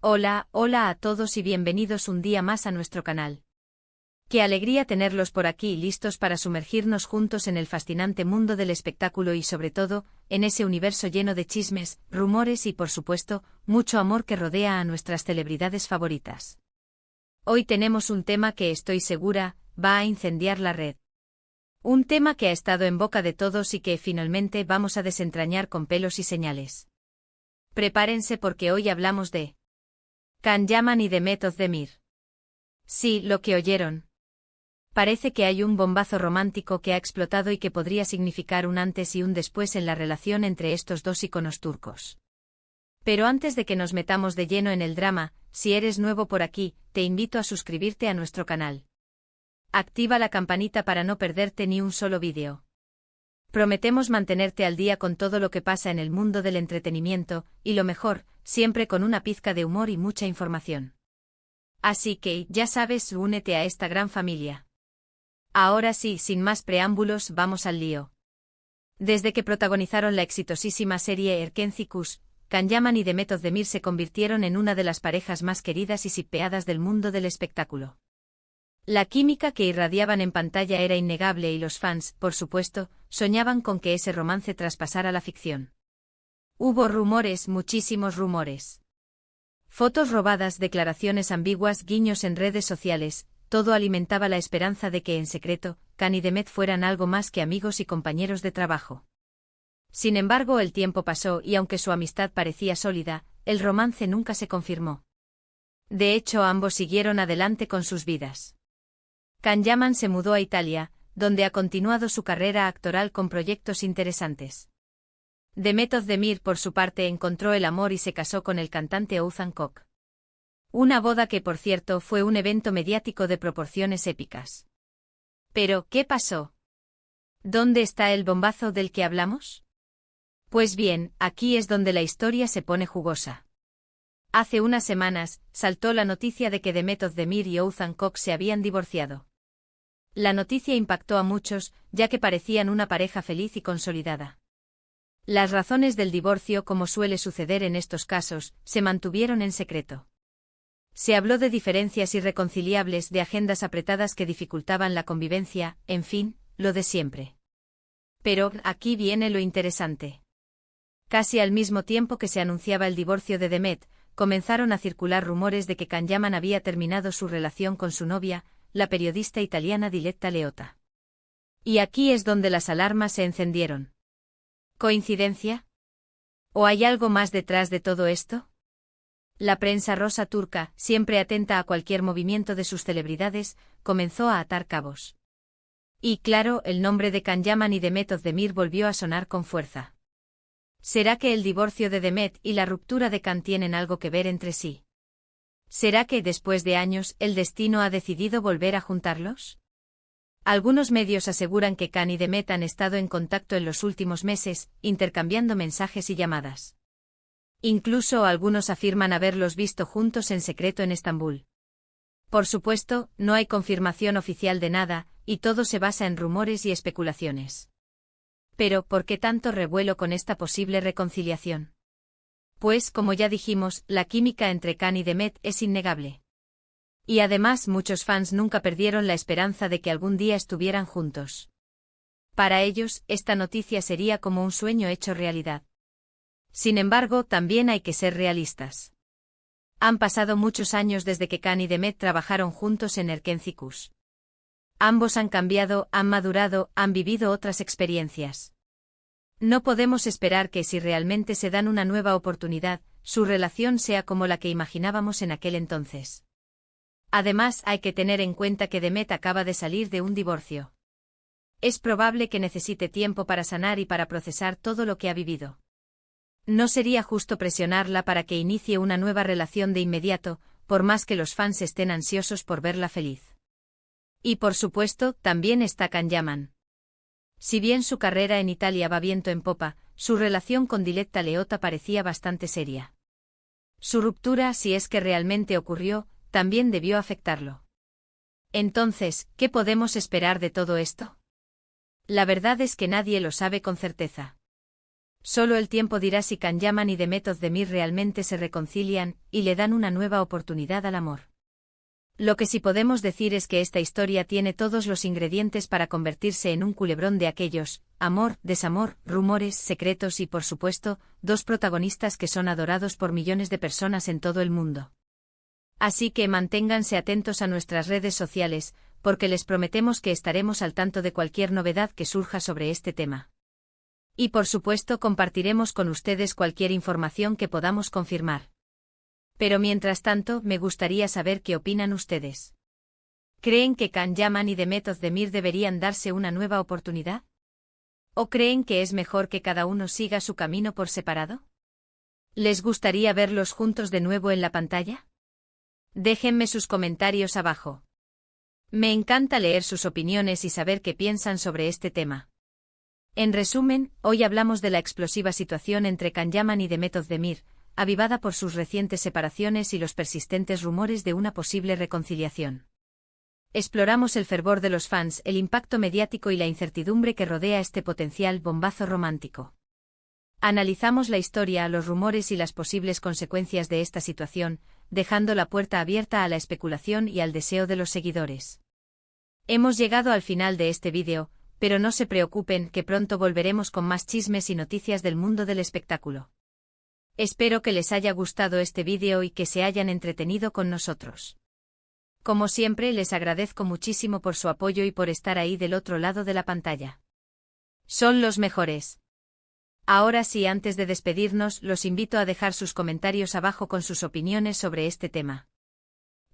Hola, hola a todos y bienvenidos un día más a nuestro canal. Qué alegría tenerlos por aquí listos para sumergirnos juntos en el fascinante mundo del espectáculo y sobre todo, en ese universo lleno de chismes, rumores y por supuesto, mucho amor que rodea a nuestras celebridades favoritas. Hoy tenemos un tema que estoy segura, va a incendiar la red. Un tema que ha estado en boca de todos y que finalmente vamos a desentrañar con pelos y señales. Prepárense porque hoy hablamos de Can Yaman y Demet Özdemir. Sí, lo que oyeron. Parece que hay un bombazo romántico que ha explotado y que podría significar un antes y un después en la relación entre estos dos íconos turcos. Pero antes de que nos metamos de lleno en el drama, si eres nuevo por aquí, te invito a suscribirte a nuestro canal. Activa la campanita para no perderte ni un solo vídeo. Prometemos mantenerte al día con todo lo que pasa en el mundo del entretenimiento, y lo mejor, siempre con una pizca de humor y mucha información. Así que, ya sabes, únete a esta gran familia. Ahora sí, sin más preámbulos, vamos al lío. Desde que protagonizaron la exitosísima serie Erkenci, Can Yaman y Demet Özdemir se convirtieron en una de las parejas más queridas y shippeadas del mundo del espectáculo. La química que irradiaban en pantalla era innegable y los fans, por supuesto, soñaban con que ese romance traspasara la ficción. Hubo rumores, muchísimos rumores. Fotos robadas, declaraciones ambiguas, guiños en redes sociales, todo alimentaba la esperanza de que en secreto, Can y Demet fueran algo más que amigos y compañeros de trabajo. Sin embargo, el tiempo pasó y aunque su amistad parecía sólida, el romance nunca se confirmó. De hecho, ambos siguieron adelante con sus vidas. Can Yaman se mudó a Italia, donde ha continuado su carrera actoral con proyectos interesantes. Demet Özdemir, por su parte, encontró el amor y se casó con el cantante Oğuzhan Koç. Una boda que, por cierto, fue un evento mediático de proporciones épicas. Pero, ¿qué pasó? ¿Dónde está el bombazo del que hablamos? Pues bien, aquí es donde la historia se pone jugosa. Hace unas semanas, saltó la noticia de que Demet Özdemir y Oğuzhan Koç se habían divorciado. La noticia impactó a muchos, ya que parecían una pareja feliz y consolidada. Las razones del divorcio, como suele suceder en estos casos, se mantuvieron en secreto. Se habló de diferencias irreconciliables, de agendas apretadas que dificultaban la convivencia, en fin, lo de siempre. Pero, aquí viene lo interesante. Casi al mismo tiempo que se anunciaba el divorcio de Demet, comenzaron a circular rumores de que Can Yaman había terminado su relación con su novia, la periodista italiana Diletta Leotta. Y aquí es donde las alarmas se encendieron. ¿Coincidencia? ¿O hay algo más detrás de todo esto? La prensa rosa turca, siempre atenta a cualquier movimiento de sus celebridades, comenzó a atar cabos. Y claro, el nombre de Can Yaman y Demet Özdemir volvió a sonar con fuerza. ¿Será que el divorcio de Demet y la ruptura de Can tienen algo que ver entre sí? ¿Será que, después de años, el destino ha decidido volver a juntarlos? Algunos medios aseguran que Can y Demet han estado en contacto en los últimos meses, intercambiando mensajes y llamadas. Incluso algunos afirman haberlos visto juntos en secreto en Estambul. Por supuesto, no hay confirmación oficial de nada, y todo se basa en rumores y especulaciones. Pero, ¿por qué tanto revuelo con esta posible reconciliación? Pues, como ya dijimos, la química entre Can y Demet es innegable. Y además muchos fans nunca perdieron la esperanza de que algún día estuvieran juntos. Para ellos, esta noticia sería como un sueño hecho realidad. Sin embargo, también hay que ser realistas. Han pasado muchos años desde que Can y Demet trabajaron juntos en Erkenci. Ambos han cambiado, han madurado, han vivido otras experiencias. No podemos esperar que si realmente se dan una nueva oportunidad, su relación sea como la que imaginábamos en aquel entonces. Además, hay que tener en cuenta que Demet acaba de salir de un divorcio. Es probable que necesite tiempo para sanar y para procesar todo lo que ha vivido. No sería justo presionarla para que inicie una nueva relación de inmediato, por más que los fans estén ansiosos por verla feliz. Y por supuesto, también está Can Yaman. Si bien su carrera en Italia va viento en popa, su relación con Diletta Leotta parecía bastante seria. Su ruptura, si es que realmente ocurrió, también debió afectarlo. Entonces, ¿qué podemos esperar de todo esto? La verdad es que nadie lo sabe con certeza. Solo el tiempo dirá si Can Yaman y Demet Özdemir realmente se reconcilian y le dan una nueva oportunidad al amor. Lo que sí podemos decir es que esta historia tiene todos los ingredientes para convertirse en un culebrón de aquellos: amor, desamor, rumores, secretos y, por supuesto, dos protagonistas que son adorados por millones de personas en todo el mundo. Así que manténganse atentos a nuestras redes sociales, porque les prometemos que estaremos al tanto de cualquier novedad que surja sobre este tema. Y por supuesto compartiremos con ustedes cualquier información que podamos confirmar. Pero mientras tanto, me gustaría saber qué opinan ustedes. ¿Creen que Can Yaman y Demet Özdemir deberían darse una nueva oportunidad? ¿O creen que es mejor que cada uno siga su camino por separado? ¿Les gustaría verlos juntos de nuevo en la pantalla? Déjenme sus comentarios abajo. Me encanta leer sus opiniones y saber qué piensan sobre este tema. En resumen, hoy hablamos de la explosiva situación entre Can Yaman y Demet Özdemir, avivada por sus recientes separaciones y los persistentes rumores de una posible reconciliación. Exploramos el fervor de los fans, el impacto mediático y la incertidumbre que rodea este potencial bombazo romántico. Analizamos la historia, los rumores y las posibles consecuencias de esta situación, dejando la puerta abierta a la especulación y al deseo de los seguidores. Hemos llegado al final de este vídeo, pero no se preocupen, que pronto volveremos con más chismes y noticias del mundo del espectáculo. Espero que les haya gustado este vídeo y que se hayan entretenido con nosotros. Como siempre, les agradezco muchísimo por su apoyo y por estar ahí del otro lado de la pantalla. Son los mejores. Ahora sí, antes de despedirnos, los invito a dejar sus comentarios abajo con sus opiniones sobre este tema.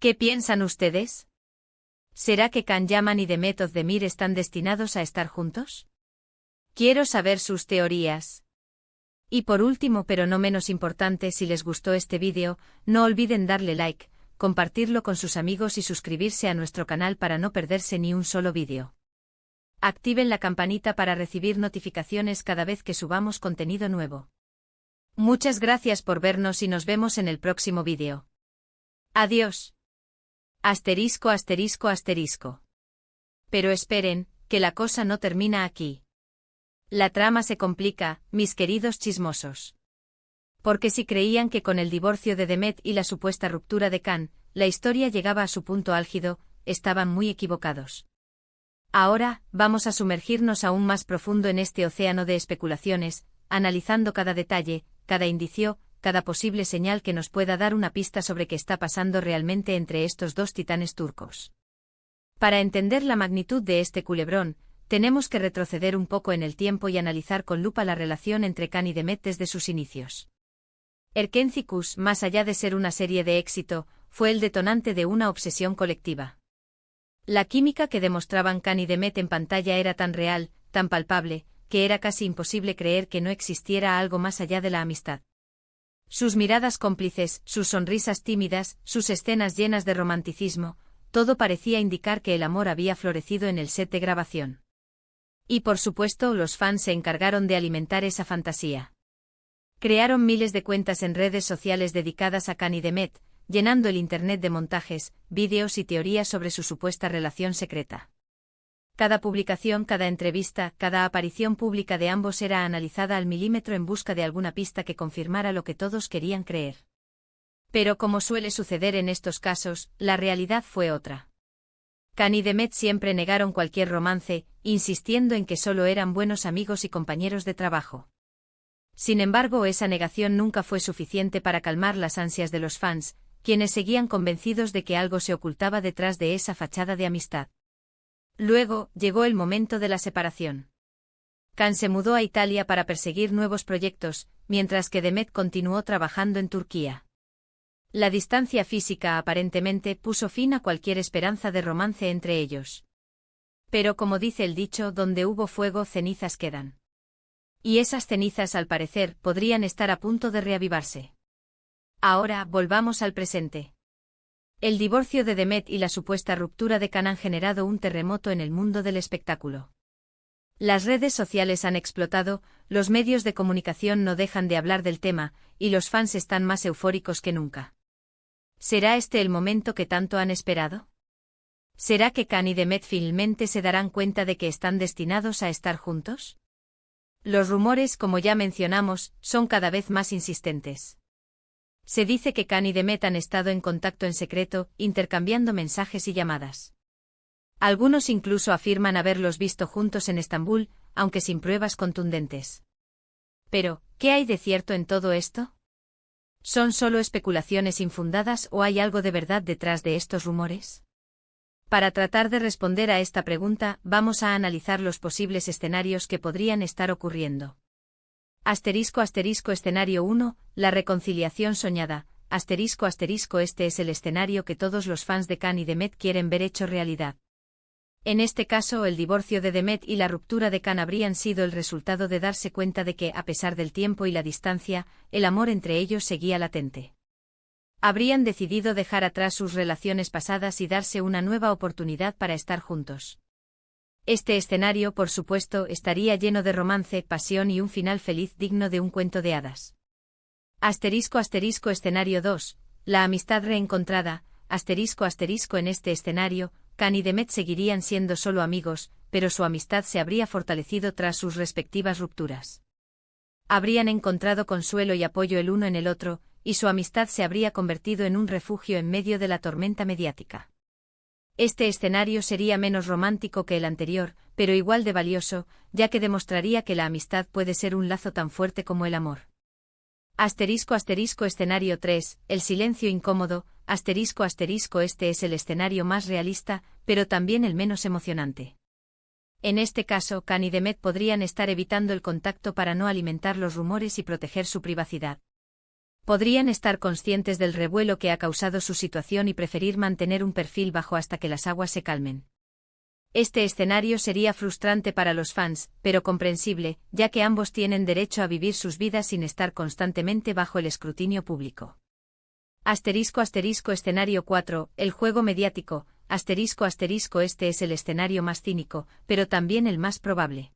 ¿Qué piensan ustedes? ¿Será que Can Yaman y Demet Özdemir están destinados a estar juntos? Quiero saber sus teorías. Y por último, pero no menos importante, si les gustó este vídeo, no olviden darle like, compartirlo con sus amigos y suscribirse a nuestro canal para no perderse ni un solo vídeo. Activen la campanita para recibir notificaciones cada vez que subamos contenido nuevo. Muchas gracias por vernos y nos vemos en el próximo vídeo. Adiós. Asterisco, asterisco, asterisco. Pero esperen, que la cosa no termina aquí. La trama se complica, mis queridos chismosos. Porque si creían que con el divorcio de Demet y la supuesta ruptura de Can, la historia llegaba a su punto álgido, estaban muy equivocados. Ahora, vamos a sumergirnos aún más profundo en este océano de especulaciones, analizando cada detalle, cada indicio, cada posible señal que nos pueda dar una pista sobre qué está pasando realmente entre estos dos titanes turcos. Para entender la magnitud de este culebrón, tenemos que retroceder un poco en el tiempo y analizar con lupa la relación entre Can y Demet desde sus inicios. Erkenci-Kuş, más allá de ser una serie de éxito, fue el detonante de una obsesión colectiva. La química que demostraban Can y Demet en pantalla era tan real, tan palpable, que era casi imposible creer que no existiera algo más allá de la amistad. Sus miradas cómplices, sus sonrisas tímidas, sus escenas llenas de romanticismo, todo parecía indicar que el amor había florecido en el set de grabación. Y por supuesto, los fans se encargaron de alimentar esa fantasía. Crearon miles de cuentas en redes sociales dedicadas a Can y Demet, llenando el internet de montajes, vídeos y teorías sobre su supuesta relación secreta. Cada publicación, cada entrevista, cada aparición pública de ambos era analizada al milímetro en busca de alguna pista que confirmara lo que todos querían creer. Pero como suele suceder en estos casos, la realidad fue otra. Can y Demet siempre negaron cualquier romance, insistiendo en que solo eran buenos amigos y compañeros de trabajo. Sin embargo, esa negación nunca fue suficiente para calmar las ansias de los fans, quienes seguían convencidos de que algo se ocultaba detrás de esa fachada de amistad. Luego, llegó el momento de la separación. Can se mudó a Italia para perseguir nuevos proyectos, mientras que Demet continuó trabajando en Turquía. La distancia física aparentemente puso fin a cualquier esperanza de romance entre ellos. Pero como dice el dicho, donde hubo fuego, cenizas quedan. Y esas cenizas, al parecer, podrían estar a punto de reavivarse. Ahora, volvamos al presente. El divorcio de Demet y la supuesta ruptura de Can han generado un terremoto en el mundo del espectáculo. Las redes sociales han explotado, los medios de comunicación no dejan de hablar del tema, y los fans están más eufóricos que nunca. ¿Será este el momento que tanto han esperado? ¿Será que Can y Demet finalmente se darán cuenta de que están destinados a estar juntos? Los rumores, como ya mencionamos, son cada vez más insistentes. Se dice que Can y Demet han estado en contacto en secreto, intercambiando mensajes y llamadas. Algunos incluso afirman haberlos visto juntos en Estambul, aunque sin pruebas contundentes. Pero, ¿qué hay de cierto en todo esto? ¿Son solo especulaciones infundadas o hay algo de verdad detrás de estos rumores? Para tratar de responder a esta pregunta, vamos a analizar los posibles escenarios que podrían estar ocurriendo. Escenario 1, la reconciliación soñada. Este es el escenario que todos los fans de Can y Demet quieren ver hecho realidad. En este caso, el divorcio de Demet y la ruptura de Can habrían sido el resultado de darse cuenta de que, a pesar del tiempo y la distancia, el amor entre ellos seguía latente. Habrían decidido dejar atrás sus relaciones pasadas y darse una nueva oportunidad para estar juntos. Este escenario, por supuesto, estaría lleno de romance, pasión y un final feliz digno de un cuento de hadas. Escenario 2, la amistad reencontrada. En este escenario, Can y Demet seguirían siendo solo amigos, pero su amistad se habría fortalecido tras sus respectivas rupturas. Habrían encontrado consuelo y apoyo el uno en el otro, y su amistad se habría convertido en un refugio en medio de la tormenta mediática. Este escenario sería menos romántico que el anterior, pero igual de valioso, ya que demostraría que la amistad puede ser un lazo tan fuerte como el amor. Escenario 3, el silencio incómodo. Este es el escenario más realista, pero también el menos emocionante. En este caso, Can y Demet podrían estar evitando el contacto para no alimentar los rumores y proteger su privacidad. Podrían estar conscientes del revuelo que ha causado su situación y preferir mantener un perfil bajo hasta que las aguas se calmen. Este escenario sería frustrante para los fans, pero comprensible, ya que ambos tienen derecho a vivir sus vidas sin estar constantemente bajo el escrutinio público. Escenario 4, el juego mediático. Este es el escenario más cínico, pero también el más probable.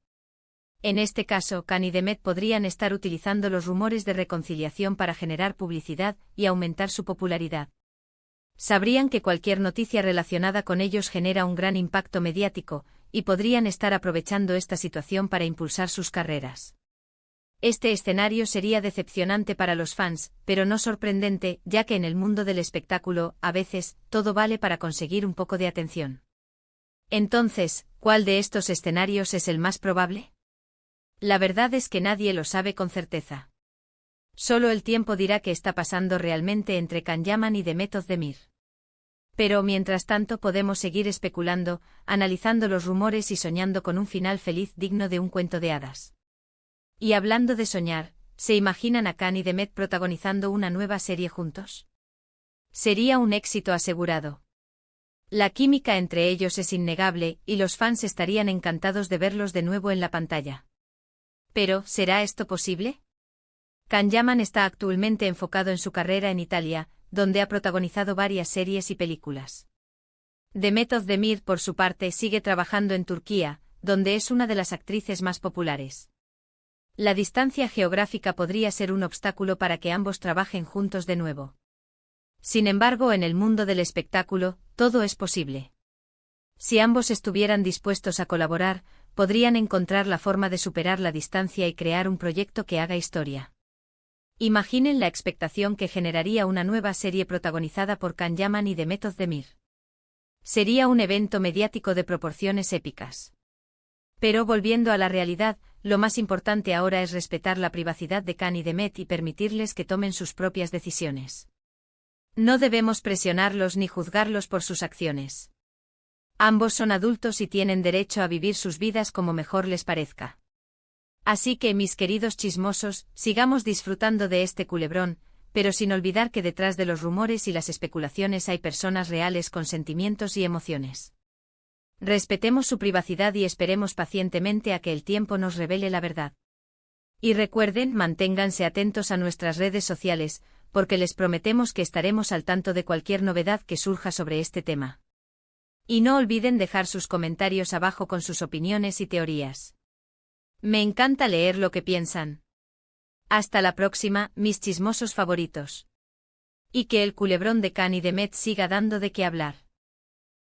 En este caso, Can y Demet podrían estar utilizando los rumores de reconciliación para generar publicidad y aumentar su popularidad. Sabrían que cualquier noticia relacionada con ellos genera un gran impacto mediático, y podrían estar aprovechando esta situación para impulsar sus carreras. Este escenario sería decepcionante para los fans, pero no sorprendente, ya que en el mundo del espectáculo, a veces, todo vale para conseguir un poco de atención. Entonces, ¿cuál de estos escenarios es el más probable? La verdad es que nadie lo sabe con certeza. Solo el tiempo dirá qué está pasando realmente entre Can Yaman y Demet Özdemir. Pero mientras tanto podemos seguir especulando, analizando los rumores y soñando con un final feliz digno de un cuento de hadas. Y hablando de soñar, ¿se imaginan a Can y Demet protagonizando una nueva serie juntos? Sería un éxito asegurado. La química entre ellos es innegable, y los fans estarían encantados de verlos de nuevo en la pantalla. Pero, ¿será esto posible? Can Yaman está actualmente enfocado en su carrera en Italia, donde ha protagonizado varias series y películas. Demet Özdemir, por su parte, sigue trabajando en Turquía, donde es una de las actrices más populares. La distancia geográfica podría ser un obstáculo para que ambos trabajen juntos de nuevo. Sin embargo, en el mundo del espectáculo, todo es posible. Si ambos estuvieran dispuestos a colaborar, podrían encontrar la forma de superar la distancia y crear un proyecto que haga historia. Imaginen la expectación que generaría una nueva serie protagonizada por Can Yaman y Demet Özdemir. Sería un evento mediático de proporciones épicas. Pero volviendo a la realidad, lo más importante ahora es respetar la privacidad de Can y Demet y permitirles que tomen sus propias decisiones. No debemos presionarlos ni juzgarlos por sus acciones. Ambos son adultos y tienen derecho a vivir sus vidas como mejor les parezca. Así que, mis queridos chismosos, sigamos disfrutando de este culebrón, pero sin olvidar que detrás de los rumores y las especulaciones hay personas reales con sentimientos y emociones. Respetemos su privacidad y esperemos pacientemente a que el tiempo nos revele la verdad. Y recuerden, manténganse atentos a nuestras redes sociales, porque les prometemos que estaremos al tanto de cualquier novedad que surja sobre este tema. Y no olviden dejar sus comentarios abajo con sus opiniones y teorías. Me encanta leer lo que piensan. Hasta la próxima, mis chismosos favoritos. Y que el culebrón de Can y Demet siga dando de qué hablar.